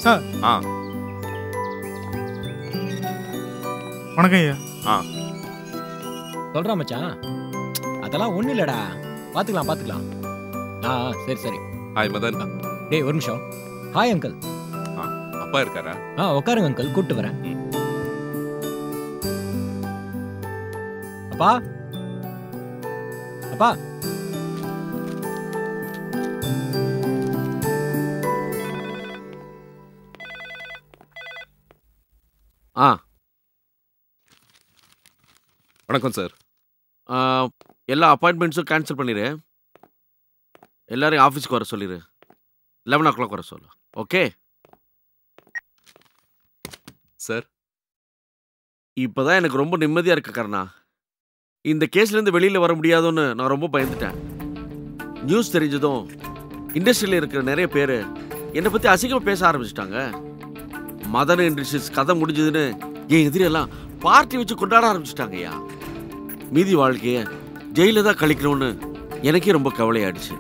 Sir. வணக்கம் ஐயா. சொல்றா மச்சான், அதெல்லாம் ஒண்ணு இல்லடா, பாத்துக்கலாம். சரி சரி. ஹாய் மதன். டேய் ஒரு நிமிஷம். Hi uncle. அப்பா இருக்காரா? உட்காருங்க அங்கிள், கூப்பிட்டு வரேன். அப்பா அப்பா. வணக்கம் சார். எல்லா அப்பாயின்மெண்ட்ஸும் கேன்சல் பண்ணிடு. எல்லாரையும் ஆஃபீஸ்க்கு வர சொல்லிடு. 11 o'clock வர சொல்லு. Okay sir. இப்போதான் எனக்கு ரொம்ப நிம்மதியாக இருக்கு கருணா. இந்த கேஸ்லேருந்து வெளியில் வர முடியாதுன்னு நான் ரொம்ப பயந்துட்டேன். நியூஸ் தெரிஞ்சதும் இண்டஸ்ட்ரியில் இருக்கிற நிறைய பேர் என்னை பற்றி அசிங்கமாக பேச ஆரம்பிச்சிட்டாங்க. மதன் இண்டஸ்ட்ரீஸ் கதை முடிஞ்சதுன்னு என் எதிரியெல்லாம் பார்ட்டி வச்சு கொண்டாட ஆரம்பிச்சிட்டாங்க. ஐயா, மீதி வாழ்க்கையை ஜெயிலில் தான் கழிக்கணும்னு எனக்கே ரொம்ப கவலையாயிடுச்சு.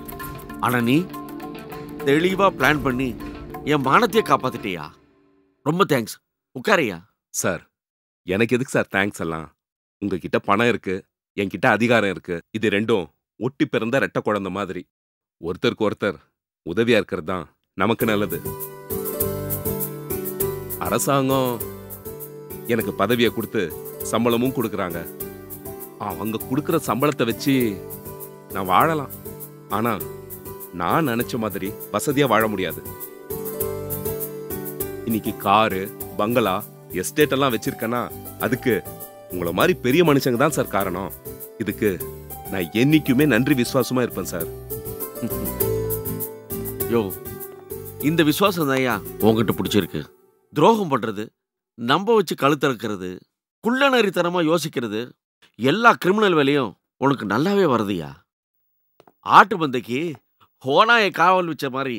ஆனால் நீ தெளிவாக பிளான் பண்ணி என் மானத்தையே காப்பாற்றிட்டியா. ரொம்ப தேங்க்ஸ். உட்காரையா. சார், எனக்கு எதுக்கு சார் தேங்க்ஸ் எல்லாம்? உங்ககிட்ட பணம் இருக்கு, என்கிட்ட அதிகாரம் இருக்கு. இது ரெண்டும் ஒட்டி பிறந்த ரெட்டை குழந்தை மாதிரி. ஒருத்தருக்கு ஒருத்தர் உதவியா இருக்கிறது தான் நமக்கு நல்லது. அரசாங்கம் எனக்கு பதவியை கொடுத்து சம்பளமும் கொடுக்குறாங்க. அவங்க கொடுக்குற சம்பளத்தை வச்சு நான் வாழலாம். ஆனா நான் நினைச்ச மாதிரி வசதியா வாழ முடியாது. இன்னைக்கு காரு, பங்களா, எஸ்டேட் எல்லாம் வச்சிருக்கேன்னா அதுக்கு உங்களை மாதிரி பெரிய மனுஷங்க தான் சார் காரணம். இதுக்கு நான் என்னைக்குமே நன்றி விசுவாசமா இருப்பேன் சார். யோ, இந்த விசுவாசம் தான் ஐயா உங்ககிட்ட பிடிச்சிருக்கு. துரோகம் பண்றது, நம்ப வச்சு கழுத்தறுக்கிறது, குள்ளநரித்தனமா யோசிக்கிறது, எல்லா கிரிமினல் வேலையும் உனக்கு நல்லாவே வருதுயா. ஆட்டு பந்தைக்கு ஹோனாயை காவல் வச்ச மாதிரி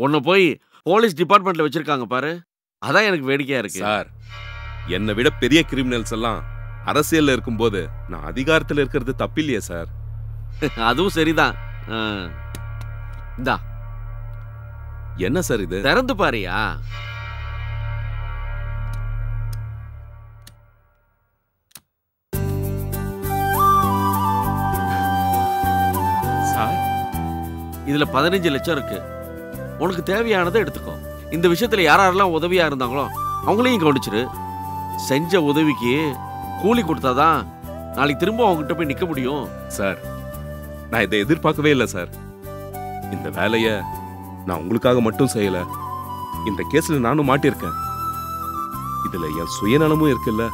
உன்னை போய் போலீஸ் டிபார்ட்மெண்ட்ல வச்சிருக்காங்க பாரு. அதான் எனக்கு வேடிக்கையா இருக்கு சார். என்னை விட பெரிய கிரிமினல்ஸ் எல்லாம் அரசியல்ல இருக்கும்போது நான் அதிகாரத்தில் இருக்கிறது தப்பில்லையே சார். அதுவும் சரிதான். இந்தா, என்ன சார் இது? திறந்து பாரியா. சார், இதுல 15 லட்சம் இருக்கு. உனக்கு தேவையானதை எடுத்துக்கோ. இந்த விஷயத்துல யாரெல்லாம் உதவியா இருந்தாங்களோ அவங்களையும் கவனிச்சிரு. செஞ்ச உதவிக்கு கூலி கொடுத்தாதான் நாளைக்கு திரும்ப அவங்ககிட்ட போய் நிக்க முடியும். சார், நான் இதை எதிர்பார்க்கவே இல்லை சார். இந்த வேலைய நான் உங்களுக்காக மட்டும் செய்யல. இந்த கேஸ்ல நானும் மாட்டிருக்கேன். இதுல என் சுயநலமும் இருக்குல்ல.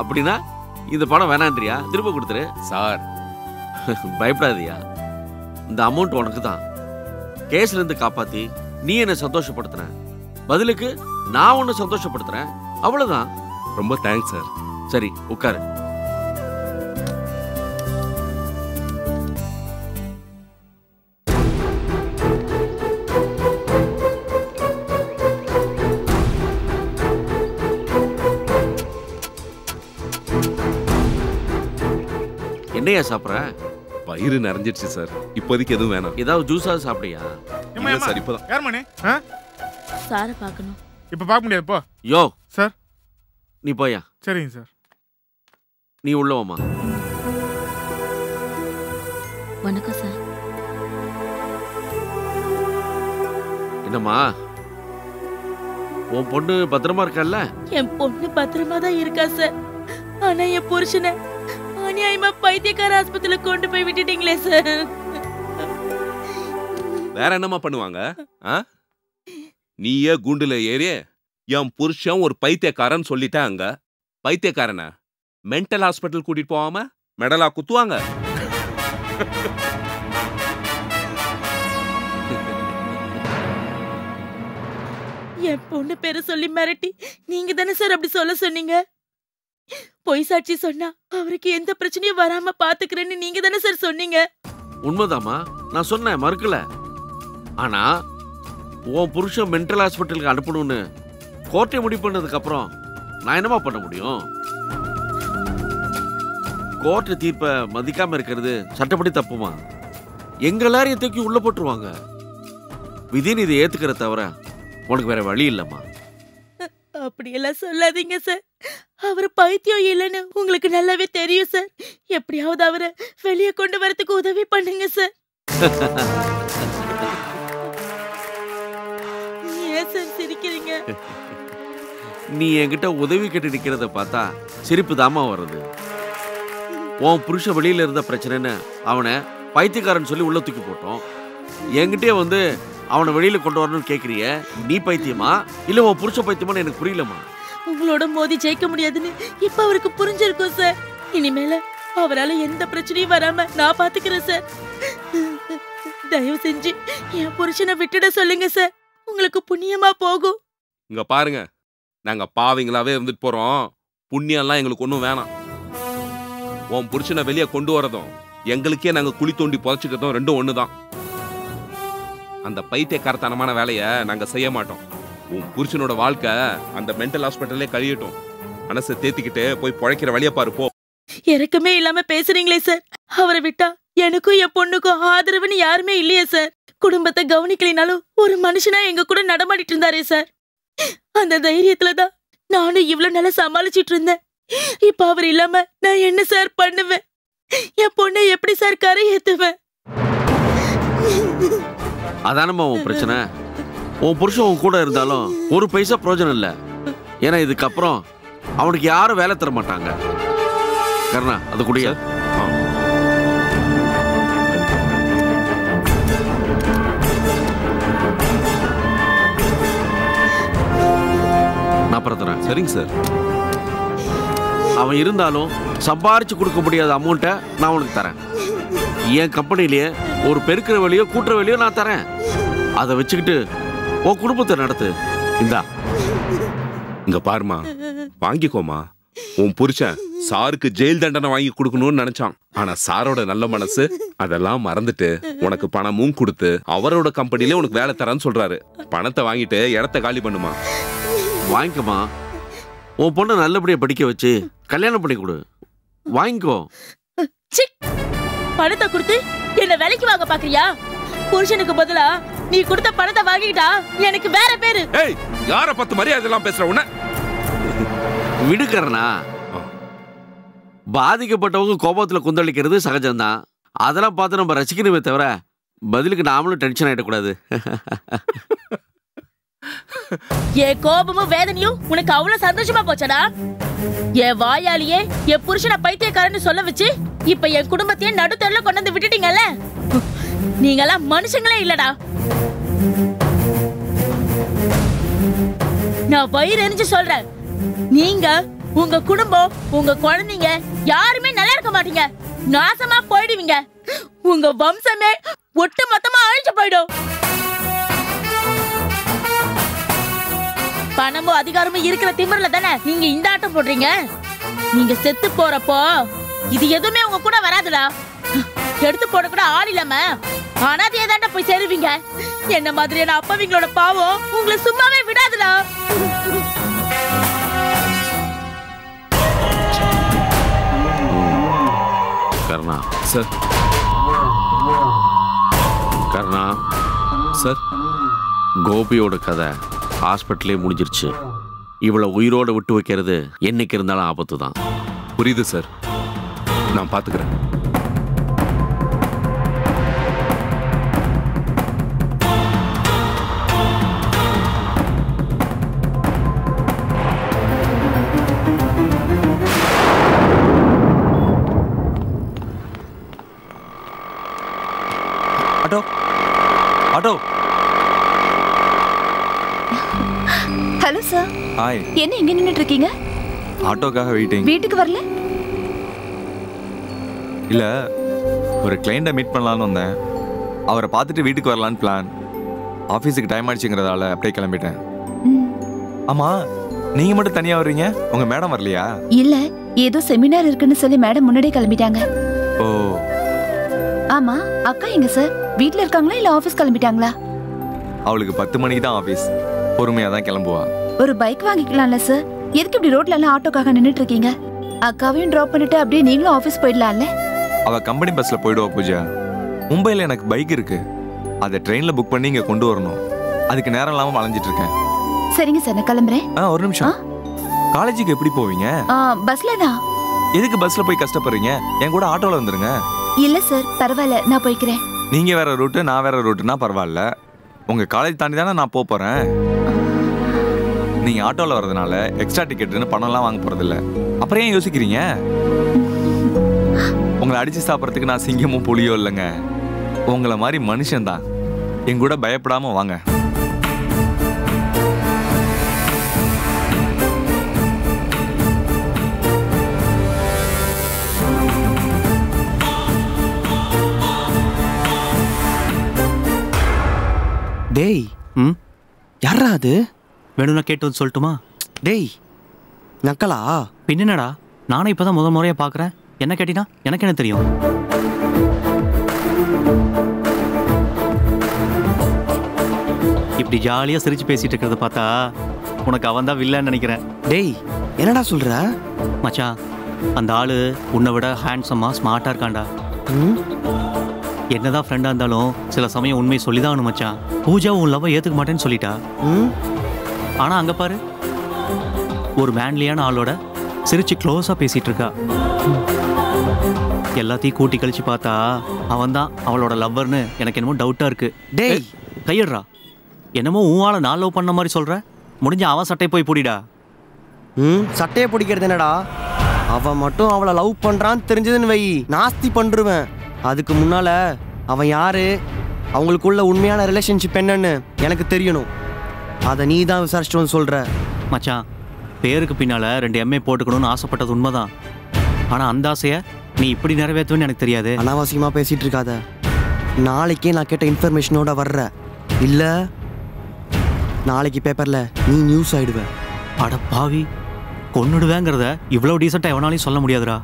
அப்படின்னா இந்த பணம் வேணான்றியா? திரும்ப கொடுத்துரு சார். பயப்படாதியா, இந்த அமௌண்ட் உனக்கு தான். கேஸ்ல இருந்து காப்பாத்தி நீ என்ன சந்தோஷப்படுத்துற, பதிலுக்கு நான் உன்னை சந்தோஷப்படுத்துறேன். அவ்வளவுதான். ரொம்ப தேங்க்ஸ் சார். சரி, உட்காரு. என்னையா சாப்பிட்ற? வயிறு நிறைஞ்சிடுச்சு சார். இப்போதைக்கு எதுவும் வேணாம். ஏதாவது ஜூஸாவது சாப்பிடியா? சார், இப்போதான். யார் மணி? சாரை பார்க்கணும். இப்ப பார்க்க முடியாது போ. யோ சார். நீ போயா. சரிங்க சார். நீ உள்ள வாமா. வணக்கம் சார். என்னம்மா, உன் பொண்ணு பத்திரமா இருக்கல்ல? என் பொண்ணு பத்திரமா தான் இருக்கா சார். ஆனா என் புருஷனை அநியாயமா பைத்தியக்கார ஆஸ்பத்திரியில கொண்டு போய் விட்டுட்டீங்களே சார். வேற என்னமா பண்ணுவாங்க? நீயே கூண்டுல ஏறி என் புருஷன் ஒரு பைத்தியக்காரன் சொல்லிட்டேன். அங்க பைத்தியக்காரன மென்டல் ஹாஸ்பிட்டல் கூட்டிட்டு போகாம மெடலா குத்துவாங்க. என் பொண்ணு பேரை சொல்லி மிரட்டி நீங்க தானே சார் அப்படி சொல்ல சொன்னீங்க. பொய் சாட்சி சொன்னா அவருக்கு எந்த பிரச்சனையும் வராம பாத்துக்கிறேன்னு நீங்க தானே சார் சொன்னீங்க. உண்மைதாமா, நான் சொன்னேன், மறுக்கல. ஆனா உன் புருஷன் மென்டல் ஹாஸ்பிட்டலுக்கு அனுப்பணும்னு கோர்ட்டை முடிவு பண்ணதுக்கு அப்புறம் நான் என்னமா பண்ண முடியும்? கோர்ட்டு தீர்ப்பை மதிக்காம இருக்கிறது சட்டப்படி தப்புமா? எங்களாரையும் தூக்கி உள்ள போட்டுருவாங்க. விதின்னு இதை ஏத்துக்கிற தவிர உனக்கு வேற வழி இல்லம்மா. அப்படியெல்லாம் சொல்லாதீங்க சார். அவர் பைத்தியம் இல்லைன்னு உங்களுக்கு நல்லாவே தெரியும் சார். எப்படியாவது அவரை வெளியே கொண்டு வரதுக்கு உதவி பண்ணுங்க சார். ஏன் சார் சிரிக்கிறீங்க? நீ என்கிட்ட உதவி கேட்டு நிக்கிறத பார்த்தா சிரிப்பு தாமா வருது. உன் புருஷ வெளியில இருந்த பிரச்சனைன்னு அவனை பைத்தியக்காரன் சொல்லி உள்ள தூக்கி போட்டோம். என்கிட்டயே வந்து அவனை வெளியில கொண்டு வரணும்னு கேக்குறிய. நீ பைத்தியமா இல்ல உன் புருஷ பைத்தியமான்னு எனக்கு புரியலமா. உங்களோட மோதி ஜெயிக்க முடியாதுன்னு இப்ப அவருக்கு புரிஞ்சிருக்கும் சார். இனிமேல அவரால் எந்த பிரச்சனையும் வராம நான் பாத்துக்கிறேன் சார். தயவு செஞ்சு என் புருஷனை விட்டுட சொல்லுங்க சார். உங்களுக்கு புண்ணியமா போகும். இங்க பாருங்க, நாங்க பாவிங்களாவே இருந்துட்டு போறோம். புண்ணியம்லாம் எங்களுக்கு ஒன்றும் வேணாம். உன் புருஷனை வெளியே கொண்டு வரதும் எங்களுக்கே நாங்க குழி தோண்டி புதைச்சிக்கிறதும் ரெண்டும் ஒண்ணுதான். அந்த பைத்தியக்காரத்தனமான வேலையை நாங்க செய்ய மாட்டோம். உன் புருஷனோட வாழ்க்கை அந்த மென்டல் ஹாஸ்பிட்டல்லே கழியட்டும். மனசை தேத்திக்கிட்டு போய் பொழைக்கிற வழியை பாரு போ. இறக்கமே இல்லாம பேசுறீங்களே சார். அவரை விட்டா எனக்கும் என் பொண்ணுக்கும் ஆதரவுன்னு யாருமே இல்லையே சார். குடும்பத்தை கவனிக்கலினாலும் ஒரு மனுஷனா எங்க கூட நடமாடிட்டு இருந்தாரே சார். அந்த தைரியத்துலதான் நானும் இவ்வளவு நல்லா சமாளிச்சிட்டு இருந்தேன். இப்ப அவர் இல்லாம நான் என்ன சார் பண்ணுவேன்? என் பொண்ணை எப்படி சார் கரை ஏத்துவேன்? அதானம்மா உன் பிரச்சனை. உன் புருஷன் உன் கூட இருந்தாலும் ஒரு பைசா பிரயோஜனம் இல்லை. ஏன்னா இதுக்கப்புறம் அவனுக்கு யாரும் வேலை தர மாட்டாங்க. கர்ணா அது குடியா. நான் பரத்துறேன். சரிங்க சார். அவன் இருந்தாலும் சம்பாரிச்சு கொடுக்க முடியாத அமௌண்ட்டை நான் உனக்கு தரேன். என் கம்பெனிலேயே ஒரு பெருக்கிற வழியோ கூட்டுற வழியோ நான் தரேன். அதை வச்சுக்கிட்டு உன் குடும்பத்தை நடத்து. இந்தா இங்க பாருமா, வாங்கிக்கோமா. உன் புருஷன் சாருக்கு ஜெயில் தண்டனை வாங்கி கொடுக்கணும்னு நினைச்சான். ஆனா சாரோட நல்ல மனசு அதெல்லாம் மறந்துட்டு உனக்கு பணமும் கொடுத்து அவரோட கம்பெனிலே உனக்கு வேலை தரான்னு சொல்றாரு. பணத்தை வாங்கிட்டு இடத்த காலி பண்ணுமா. வாங்கிக்கமா. உன் பொண்ணை நல்லபடியா படிக்க வச்சு கல்யாணம் பண்ணி கொடு. வாங்கிக்கோ. பணத்தை கொடுத்து என்ன வேலைக்கு வாங்க பாக்குறியா? புருஷனுக்கு பதிலா நீ கொடுத்த பணத்தை வாங்கிட்டா எனக்கு வேற பேரு. ஏய், யார பத்து மரியாதை எல்லாம் பேசுற உன்ன விடுக்கறனா. பாதிக்கப்பட்டவங்க கோபத்துல குந்தளிக்கிறது சகஜம்தான். அதெல்லாம் பார்த்து நம்ம ரசிக்கணுமே தவிர பதிலுக்கு நாமளும் டென்ஷன் ஆயிடக்கூடாது. என் கோபமும் வேதனையும் உனக்கு அவ்வளவு சந்தோஷமா போச்சடா? என் வாயாலேயே என் புருஷனை பைத்தியக்காரன்னு சொல்ல வச்சு இப்ப என் குடும்பத்தையே நடுத்தருல கொண்டு வந்து விட்டுட்டீங்கல்ல. நீங்கெல்லாம் மனுஷங்களே இல்லடா. நான் வயிறு எரிஞ்சு சொல்றேன். நீங்க, உங்க குடும்பம், உங்க குழந்தைங்க யாருமே நல்லா இருக்க மாட்டீங்க. நாசமா போயிடுவீங்க. உங்க வம்சமே ஒட்டு மொத்தமா அழிஞ்சு போயிடும். பணமும் அதிகாரமும் இருக்கிற திமிர்ல தானே நீங்க இந்த ஆட்டம் போடுறீங்க. நீங்க செத்து போறப்போ இது எதுவுமே உங்க கூட வராதுடா. எடுத்து போட கூட ஆள் இல்லாம அனாதையா தாண்டா போய் சேருவீங்க. என்ன மாதிரியான அப்பவிங்களோட பாவம் உங்களை சும்மாவே விடாதுடா. கர்ணா சார். கர்ணா சார், கோபியோட கதை ஹாஸ்பிட்டலே முடிஞ்சிருச்சு. இவளை உயிரோட விட்டு வைக்கிறது என்னைக்கு இருந்தாலும் ஆபத்து தான். புரியுது சார். நான் பாத்துக்கிறேன். Auto auto. Hello sir. Hi. என்ன இங்க நின்னுட்டு இருக்கீங்க? ஆட்டோக்காக வெயிட்டிங். வீட்டுக்கு வரல? இல்ல, ஒரு கிளையண்ட்டை மீட் பண்ணலான்னு வந்தேன். அவரை பார்த்துட்டு வீட்டுக்கு வரலான்னு பிளான். ஆஃபீஸுக்கு டைம் ஆயிடுச்சுங்கிறதால அப்படியே கிளம்பிட்டேன். ஆமா, நீங்க மட்டும் தனியா வர்றீங்க? உங்க மேடம் வரலையா? இல்ல, ஏதோ செமினார் இருக்குன்னு சொல்லி மேடம் முன்னாடியே கிளம்பிட்டாங்க. ஓ. ஆமா, அக்கா எங்க சார்? வீட்ல இருக்காங்களா இல்ல ஆபீஸ் கிளம்பிட்டாங்களா? அவளுக்கு 10 மணிக்கு தான் ஆஃபீஸ். பொறுமையா தான் கிளம்புவா. ஒரு பைக் வாங்கிக்கலாம்ல சார்? எதுக்கு இப்படி ரோட்ல எல்லாம் ஆட்டோக்காக நின்னுட்டு இருக்கீங்க? அக்காவையும் டிராப் பண்ணிட்டு அப்படியே நீங்களும் ஆபீஸ் போயிடலாம்ல? அவ கம்பெனி பஸ்ல போயிடுவா பூஜா. மும்பைல எனக்கு பைக் இருக்கு. அதை ட்ரெயின்ல புக் பண்ணி இங்க கொண்டு வரணும். அதுக்கு நேரம் இல்லாம அலைஞ்சிட்டு இருக்கேன். சரிங்க சார், நான் கிளம்புறேன். ஒரு நிமிஷம். காலேஜுக்கு எப்படி போவீங்க? பஸ்ல தான். எதுக்கு பஸ்ல போய் கஷ்டப்படுறீங்க? என் கூட ஆட்டோல வந்துருங்க. இல்ல சார், பரவாயில்ல, நான் போய்க்கிறேன். நீங்க வேற ரூட்டு, நான் வேற ரூட்டுனா பரவாயில்ல. உங்க காலேஜ் தாண்டி தானே நான் போறேன். நீங்க ஆட்டோல வர்றதுனால எக்ஸ்ட்ரா டிக்கெட்னு பணம்லாம் வாங்க போறதில்ல. அப்புறம் ஏன் யோசிக்கிறீங்க? உங்களை அடிச்சு சாப்பிட்றதுக்கு நான் சிங்கமும் புலியோ இல்லைங்க. உங்களை மாதிரி மனுஷன்தான். என் கூட பயப்படாம வாங்க. டேய், யாரா அது? வேணும்னா கேட்டு வந்து சொல்லட்டுமா? டேய், நக்கலா? பின்னடா, நானும் இப்பதான் முதல் முறையா பாக்குறேன். என்ன கேட்டினா எனக்கு என்ன தெரியும்? இப்படி ஜாலியா சிரிச்சு பேசிட்டு இருக்கிறத பார்த்தா உனக்கு அவன் தான் வில்லன்னு நினைக்கிறேன். டேய், என்னடா சொல்ற? மச்சான், அந்த ஆளு உன்னை விட ஹேண்ட்ஸமா ஸ்மார்ட்டா இருக்கான்டா. என்னதான் ஃப்ரெண்டா இருந்தாலும் சில சமயம் உண்மையை சொல்லிதான் ஆகணும் மச்சான். பூஜா உன் லவ்வை ஏத்துக்க மாட்டேன்னு சொல்லிட்டா. ஆனா அங்க பாரு, ஒரு மேன்லியான ஆளோட சிரிச்சு க்ளோஸா பேசிட்டு இருக்கா. எல்லாத்தையும் கூட்டி கழிச்சு பார்த்தா அவன் தான் அவளோட லவ்வர்னு எனக்கு என்னமோ டவுட்டா இருக்கு. டேய், கையிடுறா. என்னமோ உன் ஆளை நான் லவ் பண்ண மாதிரி சொல்ற. முடிஞ்ச அவன் சட்டை போய் பிடிடா. சட்டையை பிடிக்கிறது என்னடா? அவன் மட்டும் அவளை லவ் பண்றான்னு தெரிஞ்சதுன்னு வை, நாஸ்தி பண்ருவேன். அதுக்கு முன்னால அவன் யாரு, அவங்களுக்குள்ள உண்மையான ரிலேஷன்ஷிப் என்னன்னு எனக்கு தெரியணும். அதை நீ தான் விசாரிச்சுட்டு வந்து சொல்ற. மச்சான், பேருக்கு பின்னால 2 MA போட்டுக்கணும்னு ஆசைப்பட்டது உண்மைதான். ஆனா அந்த ஆசையை நீ இப்படி நிறைவேற்றுவேன்னு எனக்கு தெரியாது. அனாவசியமா பேசிட்டு இருக்காத. நாளைக்கே நான் கேட்ட இன்ஃபர்மேஷனோட வர்ற, இல்ல நாளைக்கு பேப்பர்ல நீ நியூஸ் ஆயிடுவ. அட பாவி, கொன்னுடுவேங்கிறத இவ்வளவு டீசெண்டா எவனாலையும் சொல்ல முடியாதுடா.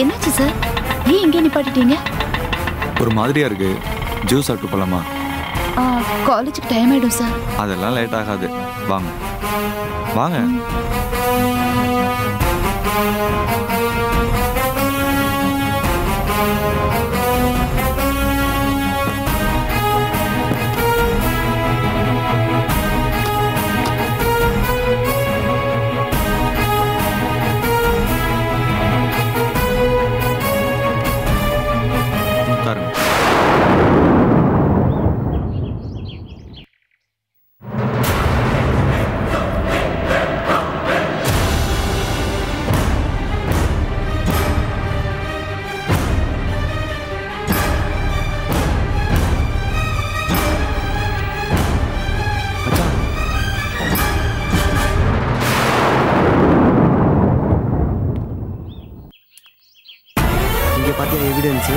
என்னாச்சு சார்? ஏன் இங்கே நிப்பாட்டிட்டீங்க? ஒரு மாதிரியா இருக்கு. ஜூஸ் சாப்பிட்டு போலாமா? காலேஜுக்கு டைம் ஆயிடும் சார். அதெல்லாம் லேட் ஆகாது. வாங்க வாங்க. எவிடன்ஸ்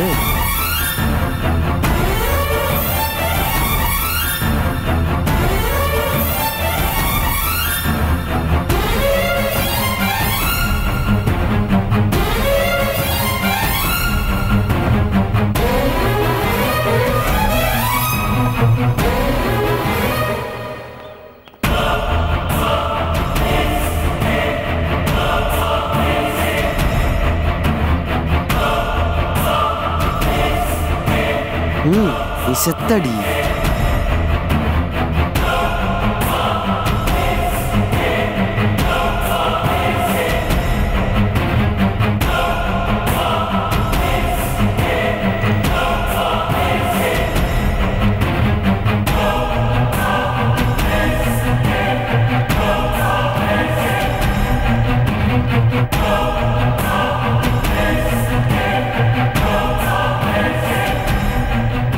நீ செத்தடி.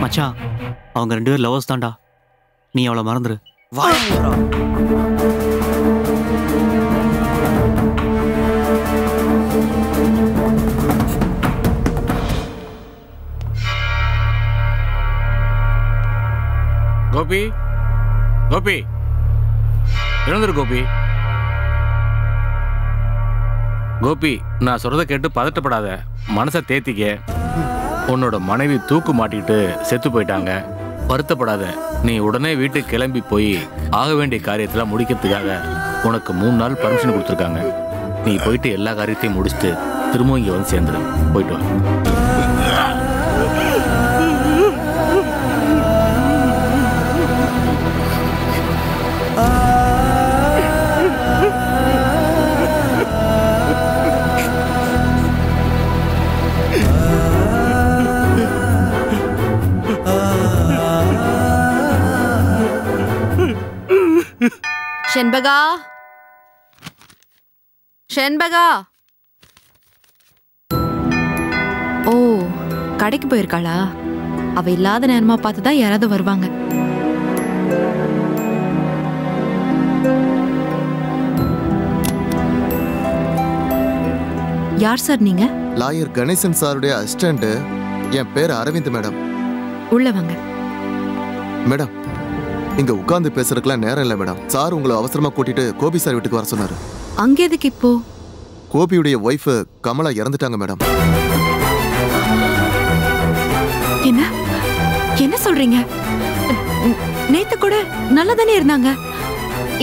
மச்சான், அவங்க 2 பேரும் லவர்ஸ் தான்டா. நீ அவளை மறந்துரு. வாங்கடா. கோபி, கோபி, எழுந்துரு கோபி. கோபி, நான் சொல்றத கேட்டு பதட்டப்படாத, மனசை தேத்திக்க. உன்னோட மனைவி தூக்கு மாட்டிட்டு செத்து போயிட்டாங்க. வருத்தப்படாத. நீ உடனே வீட்டுக்கு கிளம்பி போய் ஆக வேண்டிய காரியத்தெல்லாம் முடிக்கிறதுக்காக உனக்கு 3 நாள் பர்மிஷன் கொடுத்துருக்காங்க. நீ போயிட்டு எல்லா காரியத்தையும் முடிச்சுட்டு திரும்பவும் இங்கே வந்து சேர்ந்துரு. போயிட்டு வா. செண்பகா, செண்பகா. ஓ, கடைக்கு போயிருக்காளா? அவ இல்லாத நேரமா பார்த்துதான் யாராவது வருவாங்க. யார் சார் நீங்க? லாயர் கணேசன் சாருடைய அசிஸ்டன்ட். என் பேர் அரவிந்த் மேடம். உள்ள வாங்க. மேடம், இங்க உட்கார்ந்து பேசுறதுக்குலாம் நேரம் இல்லை மேடம். சார் உங்களை அவசரமா கூட்டிட்டு கோபி சார் வீட்டுக்கு வர சொன்னாரு. அங்க எதுக்கு இப்போ? கோபியுடைய ஒய்ஃப் கமலா இறந்துட்டாங்க மேடம். என்ன என்ன சொல்றீங்க? நேத்து கூட நல்லா தானே இருந்தாங்க,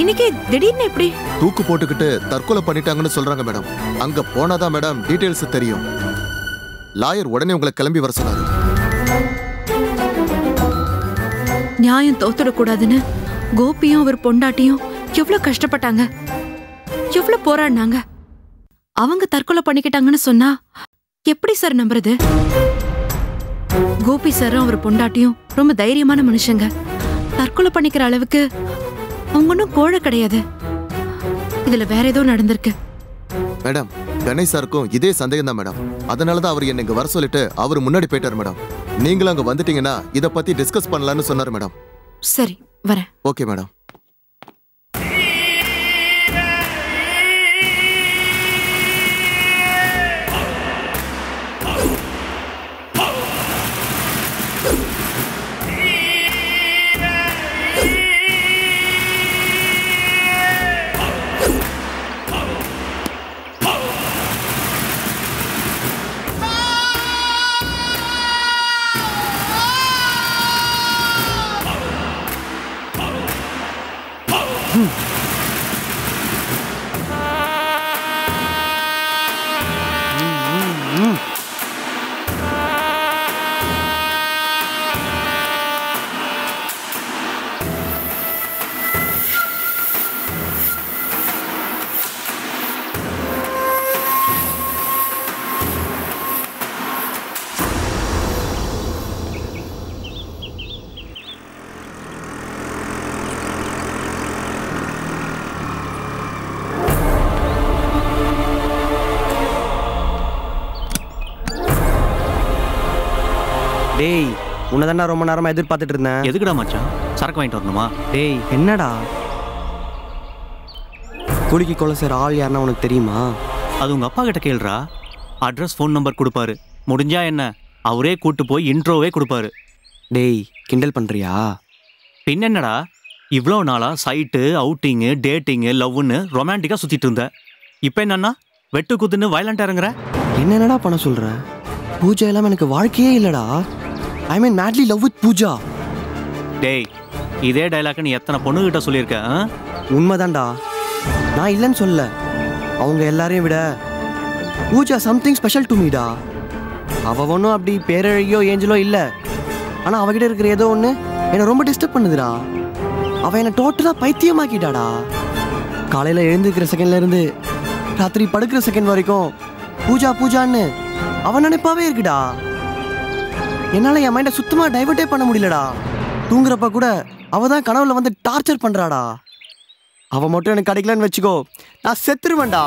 இன்னைக்கு திடீர்னு எப்படி? தூக்கு போட்டுக்கிட்டு தற்கொலை பண்ணிட்டாங்கன்னு சொல்றாங்க மேடம். அங்க போனாதான் மேடம் டீடைல்ஸ் தெரியும். லாயர் உடனே உங்களை கிளம்பி வர சொன்னாரு. நியாயம் தோத்துடக்கூடாதுன்னு கோபியும் அவர் பொண்டாட்டியும் எவ்வளவு கஷ்டப்பட்டாங்க, எவ்வளவு போராடினாங்க. அவங்க தற்கொலை பண்ணிக்கிட்டாங்கன்னு சொன்னா எப்படி சார் நம்புறது? கோபி சாரும் அவர் பொண்டாட்டியும் ரொம்ப தைரியமான மனுஷங்க. தற்கொலை பண்ணிக்கிற அளவுக்கு அவங்க ஒன்றும் கோழை கிடையாது. இதுல வேற ஏதோ நடந்திருக்கு. மேடம், கணேஷ் சாருக்கும் இதே சந்தேகம் தான் மேடம். அதனாலதான் அவர் என்ன இங்க வர சொல்லிட்டு அவர் முன்னாடி போயிட்டார் மேடம். நீங்களும் அங்க வந்துட்டீங்கன்னா இத பத்தி டிஸ்கஸ் பண்ணலாம்னு சொன்னாரு மேடம். சரி, வரேன். Okay madam. டேய், உன்னதாண்டா ரொம்ப நேரமா எதிர்பார்த்துட்டு இருந்தேன். எதுக்குடா மச்சான்? சரக்கு வாங்கிட்டு வரணுமா? டேய், என்னடா? குளிக்கு கொலை செய்கிற ஆள் யாருன்னா உனக்கு தெரியுமா? அது உங்க அப்பா கிட்ட கேளுடா. அட்ரஸ், ஃபோன் நம்பர் கொடுப்பாரு. முடிஞ்சா என்ன, அவரே கூட்டு போய் இன்ட்ரோவே கொடுப்பாரு. டேய், கிண்டல் பண்றியா? பின் என்னடா, இவ்வளோ நாளா சைட்டு, அவுட்டிங்கு, டேட்டிங்கு, லவ்னு ரொமான்டிக்காக சுற்றிட்டு இருந்த. இப்போ என்னன்னா வெட்டு குத்துன்னு வயலண்டா இறங்குற. என்னடா பண்ண சொல்ற? பூஜா எல்லாம் எனக்கு வாழ்க்கையே இல்லடா. ஐ மீன் மேட்லி லவ் வித் பூஜா. டேய், இதே டைலாக் நீ எத்தனை பொண்ணுகிட்ட சொல்லியிருக்க? உண்மைதான்டா, நான் இல்லைன்னு சொல்ல. அவங்க எல்லாரையும் விட பூஜா சம்திங் ஸ்பெஷல் டு மீடா. அவ ஒன்றும் அப்படி பேரழகியோ ஏஞ்சலோ இல்லை. ஆனால் அவகிட்ட இருக்கிற ஏதோ ஒன்று என்னை ரொம்ப டிஸ்டர்ப் பண்ணுதுடா. அவள் என்னை டோட்டலாக பைத்தியமாக்கிட்டாடா. காலையில் எழுந்துக்கிற செகண்ட்ல இருந்து ராத்திரி படுக்கிற செகண்ட் வரைக்கும் பூஜா பூஜான்னு அவன் நினைப்பாவே இருக்குடா. என்னால் என் மைண்டை சுத்தமாக டைவர்ட்டே பண்ண முடியலடா. தூங்குறப்ப கூட அவள் தான் கனவுல வந்து டார்ச்சர் பண்ணுறாடா. அவள் மட்டும் எனக்கு கிடைக்கலன்னு வச்சுக்கோ, நான் செத்துருவேன்டா.